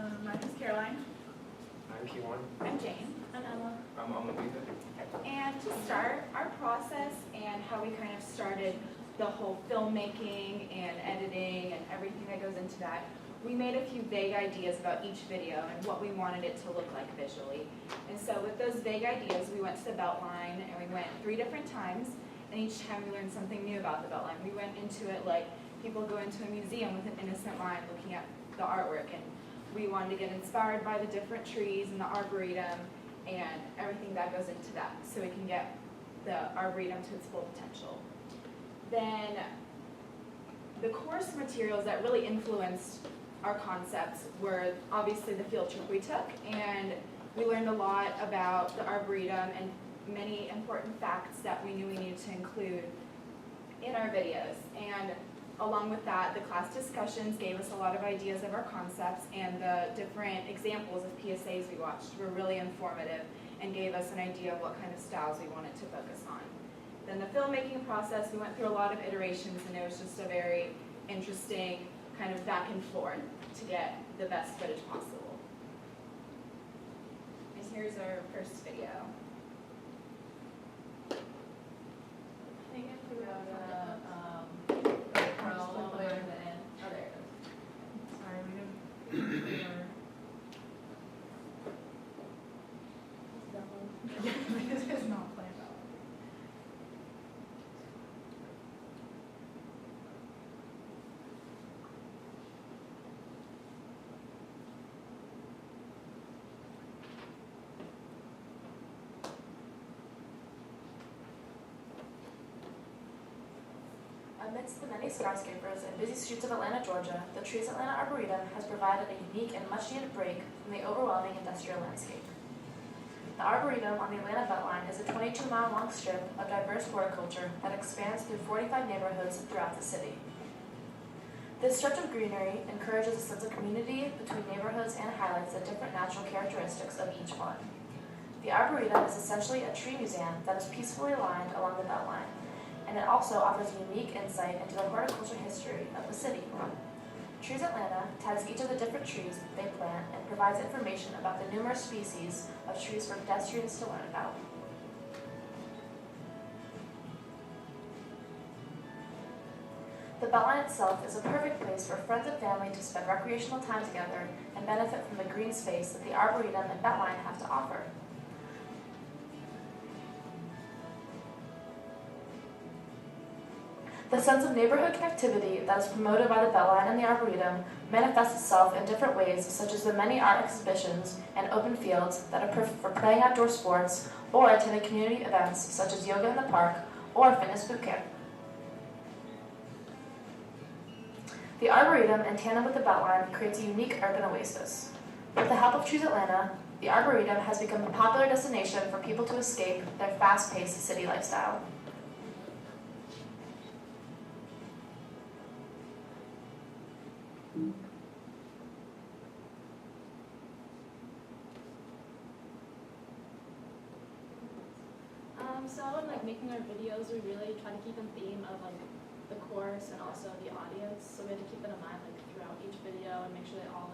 My name is Caroline. I'm Q1. I'm Jane. I'm Emma. I'm Amalita. And to start our process and how we kind of started the whole filmmaking and editing and everything that goes into that, we made a few vague ideas about each video and what we wanted it to look like visually. And so with those vague ideas, we went to the Beltline and we went 3 different times, and each time we learned something new about the Beltline. We went into it like people go into a museum with an innocent mind looking at the artwork, and we wanted to get inspired by the different trees and the arboretum and everything that goes into that, so we can get the arboretum to its full potential. Then the course materials that really influenced our concepts were obviously the field trip we took, and we learned a lot about the arboretum and many important facts that we knew we needed to include in our videos. And along with that, the class discussions gave us a lot of ideas of our concepts, and the different examples of PSAs we watched were really informative and gave us an idea of what kind of styles we wanted to focus on. Then the filmmaking process, we went through a lot of iterations, and it was just a very interesting kind of back and forth to get the best footage possible. And here's our first video. I think if we go to all the way to the end. Oh, there it is. Sorry, we didn't. This is not planned out. Amidst the many skyscrapers and busy streets of Atlanta, Georgia, the Trees Atlanta Arboretum has provided a unique and much-needed break from the overwhelming industrial landscape. The Arboretum on the Atlanta Beltline is a 22-mile-long strip of diverse horticulture that expands through 45 neighborhoods throughout the city. This stretch of greenery encourages a sense of community between neighborhoods and highlights the different natural characteristics of each one. The Arboretum is essentially a tree museum that is peacefully aligned along the Beltline, and it also offers a unique insight into the horticultural history of the city. Trees Atlanta tags each of the different trees they plant and provides information about the numerous species of trees for pedestrians to learn about. The Beltline itself is a perfect place for friends and family to spend recreational time together and benefit from the green space that the Arboretum and Beltline have to offer. The sense of neighborhood connectivity that is promoted by the Beltline and the Arboretum manifests itself in different ways, such as the many art exhibitions and open fields that are perfect for playing outdoor sports or attending community events such as yoga in the park or fitness boot camp. The Arboretum, in tandem with the Beltline, creates a unique urban oasis. With the help of Trees Atlanta, the Arboretum has become a popular destination for people to escape their fast-paced city lifestyle. So in making our videos, we really try to keep in theme of the course and also the audience. So we had to keep that in mind throughout each video and make sure they all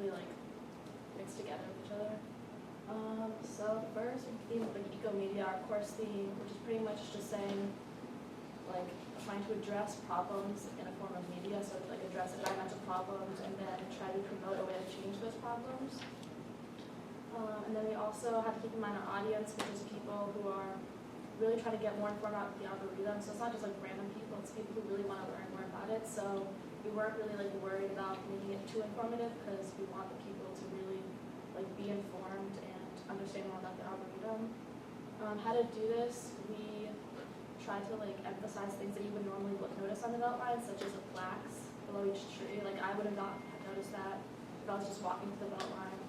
really mix together with each other. So first, we theme with eco-media, our course theme, which is pretty much just saying trying to address problems in a form of media, so address environmental problems and then try to promote a way to change those problems. And then we also have to keep in mind our audience, which is people who are really trying to get more informed about the Arboretum. So it's not just random people, it's people who really want to learn more about it. So we weren't really worried about making it too informative, because we want the people to really be informed and understand more about the Arboretum. How to do this, we try to emphasize things that you would normally notice on the Beltline, such as the plaques below each tree. I would have not noticed that if I was just walking to the Beltline.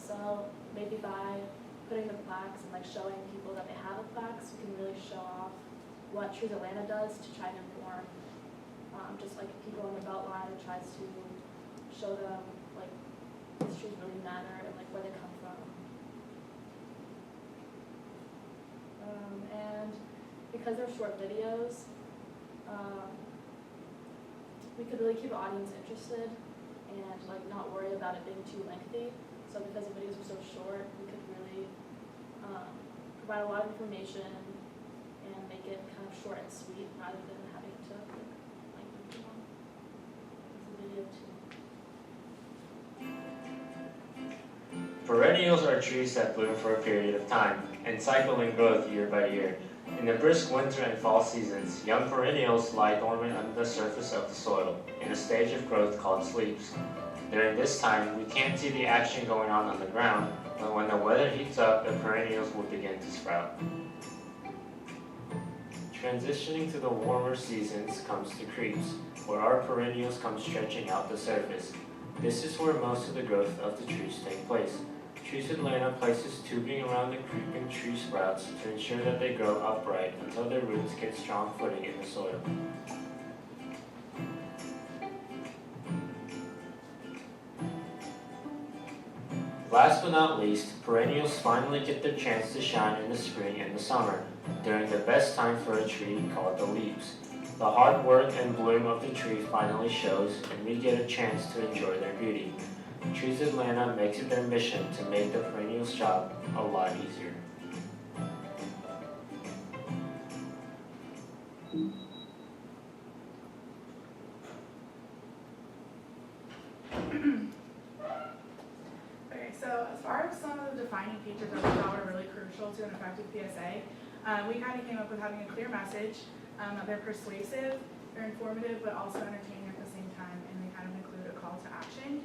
So maybe by putting the plaques and showing people that they have the plaques, we can really show off what Trees Atlanta does to try to inform just people on the Beltline, and tries to show them these trees really matter and where they come from. And because they're short videos, we could really keep the audience interested and like not worry about it being too lengthy. So because the videos are so short, we could really provide a lot of information and make it kind of short and sweet rather than having to lengthen too long. It's a video too. Perennials are trees that bloom for a period of time and cycle in growth year by year. In the brisk winter and fall seasons, young perennials lie dormant under the surface of the soil in a stage of growth called sleeps. During this time, we can't see the action going on the ground, but when the weather heats up, the perennials will begin to sprout. Transitioning to the warmer seasons comes the creeps, where our perennials come stretching out the surface. This is where most of the growth of the trees take place. Trees Atlanta places tubing around the creeping tree sprouts to ensure that they grow upright until their roots get strong footing in the soil. Last but not least, perennials finally get their chance to shine in the spring and the summer, during the best time for a tree called the leaves. The hard work and bloom of the tree finally shows, and we get a chance to enjoy their beauty. Trees Atlanta makes it their mission to make the perennials job a lot easier. Okay, so as far as some of the defining features that we thought were really crucial to an effective PSA, we kind of came up with having a clear message, that they're persuasive, they're informative, but also entertaining at the same time, and they kind of include a call to action.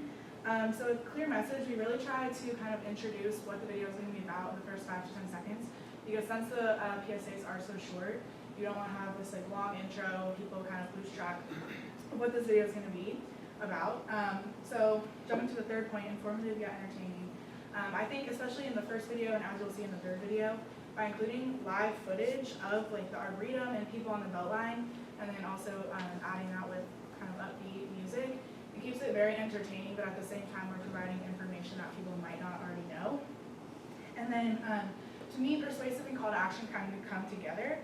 So a clear message, we really try to kind of introduce what the video is going to be about in the first 5 to 10 seconds, because since the PSAs are so short, you don't want to have this like long intro, people kind of lose track of what this video is going to be about. So jumping to the third point, informative yet entertaining. I think especially in the first video, and as you'll see in the third video, by including live footage of like the arboretum and people on the beltline, and then also adding that with kind of upbeat music, it keeps it very entertaining, but at the same time we're providing information that people might not already know. And then to me, persuasive and call to action kind of come together.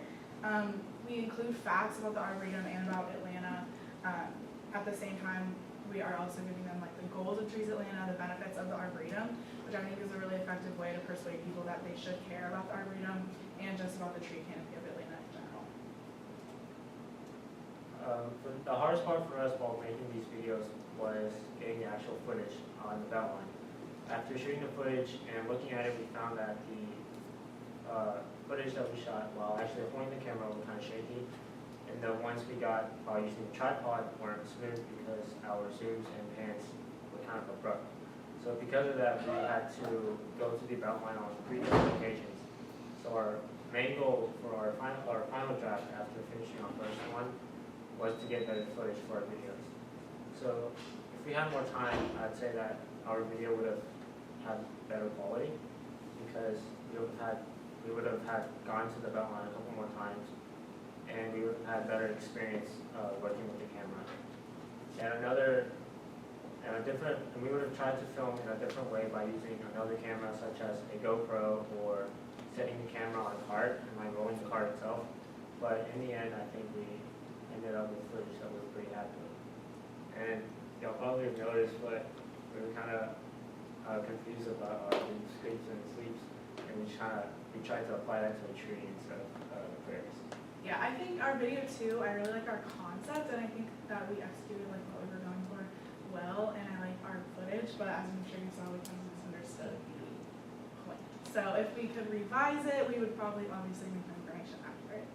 We include facts about the arboretum and about Atlanta. At the same time, we are also giving them like the goals of Trees Atlanta, the benefits of the arboretum, which I think is a really effective way to persuade people that they should care about the arboretum and just about the tree canopy of Atlanta in general. The hardest part for us while making these videos was getting the actual footage on the beltline. After shooting the footage and looking at it, we found that the footage that we shot while actually pointing the camera was kind of shaky, and the ones we got while using the tripod weren't smooth because our zooms and pans were kind of abrupt. So because of that, we had to go to the beltline on 3 different occasions. So our main goal for our final draft after finishing our first one was to get better footage for our videos. So if we had more time, I'd say that our video would have had better quality because we would have had gone to the beltline a couple more times, and we would have had better experience working with the camera. And we would have tried to film in a different way by using another camera such as a GoPro or setting the camera on a cart and like rolling the cart itself. But in the end, I think we ended up with footage that we were pretty happy with. And y'all probably have noticed, but we were kind of confused about our scrapes and sleeps, and we tried to apply that to a tree instead of the prairies. Yeah, I think our video too, I really like our concept, and I think that we executed like what we were going for well, and I like our footage, but as I'm sure you saw, we kind of misunderstood the point. So if we could revise it, we would probably obviously make the information accurate.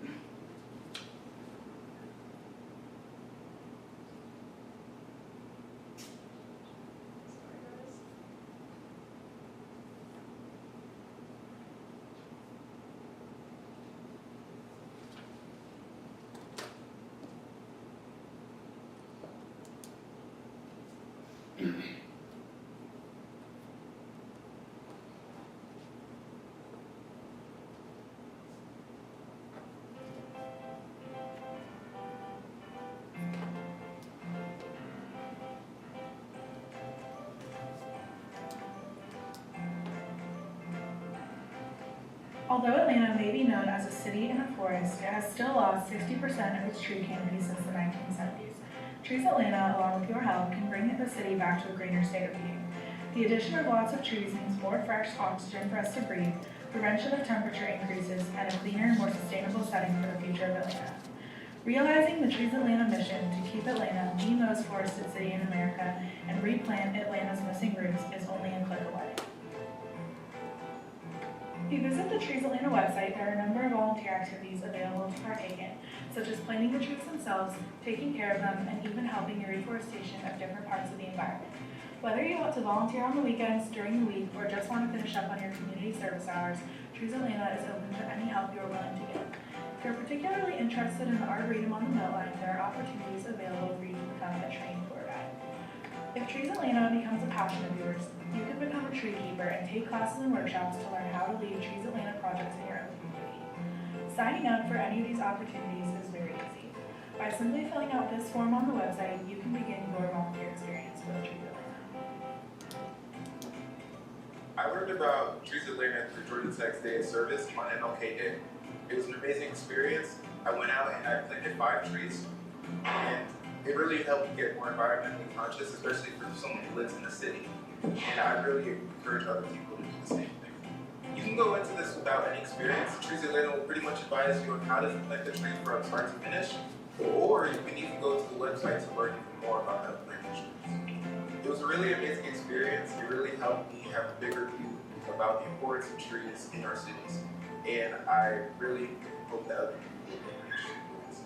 Sorry guys. Although Atlanta may be known as a city in a forest, it has still lost 60% of its tree canopy since the 1970s. Trees Atlanta, along with your help, can bring the city back to a greener state of being. The addition of lots of trees means more fresh oxygen for us to breathe, prevention of temperature increases, and a cleaner, more sustainable setting for the future of Atlanta. Realizing the Trees Atlanta mission to keep Atlanta the most forested city in America and replant Atlanta's missing roots is only a click away. If you visit the Trees Atlanta website, there are a number of volunteer activities available to partake in, such as planting the trees themselves, taking care of them, and even helping the reforestation of different parts of the environment. Whether you want to volunteer on the weekends, during the week, or just want to finish up on your community service hours, Trees Atlanta is open to any help you are willing to give. If you're particularly interested in the Arboretum on the Beltline, there are opportunities available for you to become a trained tour guide. If Trees Atlanta becomes a passion of yours, you can become a tree keeper and take classes and workshops to learn how to lead Trees Atlanta projects in your own community. Signing up for any of these opportunities is very easy. By simply filling out this form on the website, you can begin your volunteer experience with Trees Atlanta. I learned about Trees Atlanta through Georgia Tech's Day of Service on MLK Day. It was an amazing experience. I went out and I planted 5 trees, and it really helped me get more environmentally conscious, especially for someone who lives in the city. And I really encourage other people to do the same thing. You can go into this without any experience. Trees Atlanta will pretty much advise you on how to plant the tree from start to finish, or you can even go to the website to learn even more about how to plant the trees. It was a really amazing experience. It really helped me have a bigger view about the importance of trees in our cities. And I really hope that other people will do the same.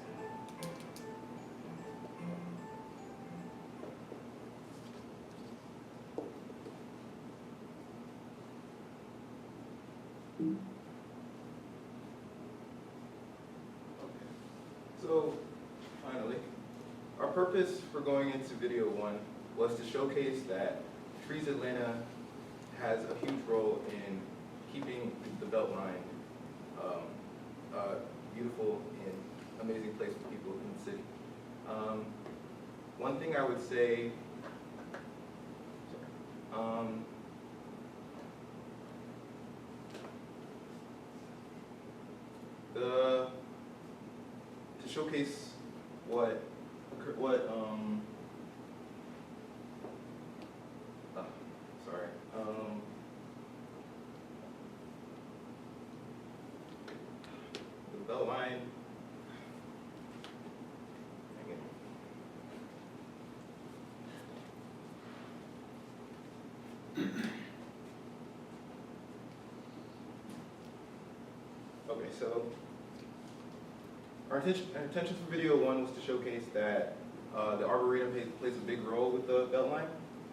So, finally, our purpose for going into video 1 was to showcase that Trees Atlanta has a huge role in keeping the Beltline a beautiful and amazing place for people in the city. One thing I would say, to showcase the Beltline. Okay, so our intention for video 1 was to showcase that the Arboretum plays a big role with the Beltline,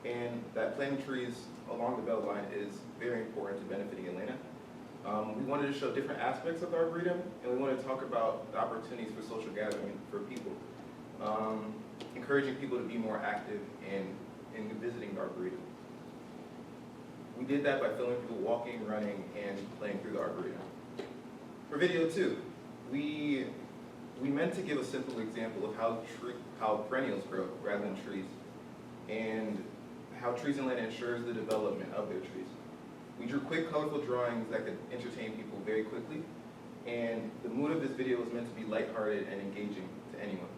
and that planting trees along the Beltline is very important to benefiting Atlanta. We wanted to show different aspects of the Arboretum, and we wanted to talk about the opportunities for social gathering for people, encouraging people to be more active in visiting the Arboretum. We did that by filming people walking, running, and playing through the Arboretum. For video 2, we meant to give a simple example of how perennials grow rather than trees, and how Trees Atlanta ensures the development of their trees. We drew quick, colorful drawings that could entertain people very quickly, and the mood of this video was meant to be lighthearted and engaging to anyone.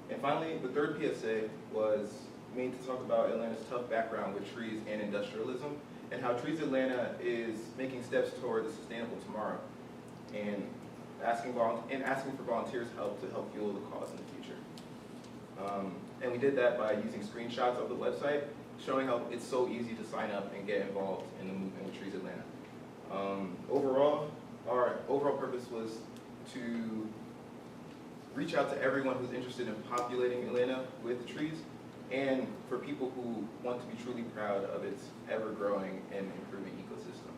And finally, the third PSA was made to talk about Atlanta's tough background with trees and industrialism, and how Trees Atlanta is making steps toward a sustainable tomorrow, and asking for volunteers' help to help fuel the cause in the future. And we did that by using screenshots of the website, showing how it's so easy to sign up and get involved in the movement with Trees Atlanta. Overall, our overall purpose was to reach out to everyone who's interested in populating Atlanta with trees, and for people who want to be truly proud of its ever-growing and improving ecosystem.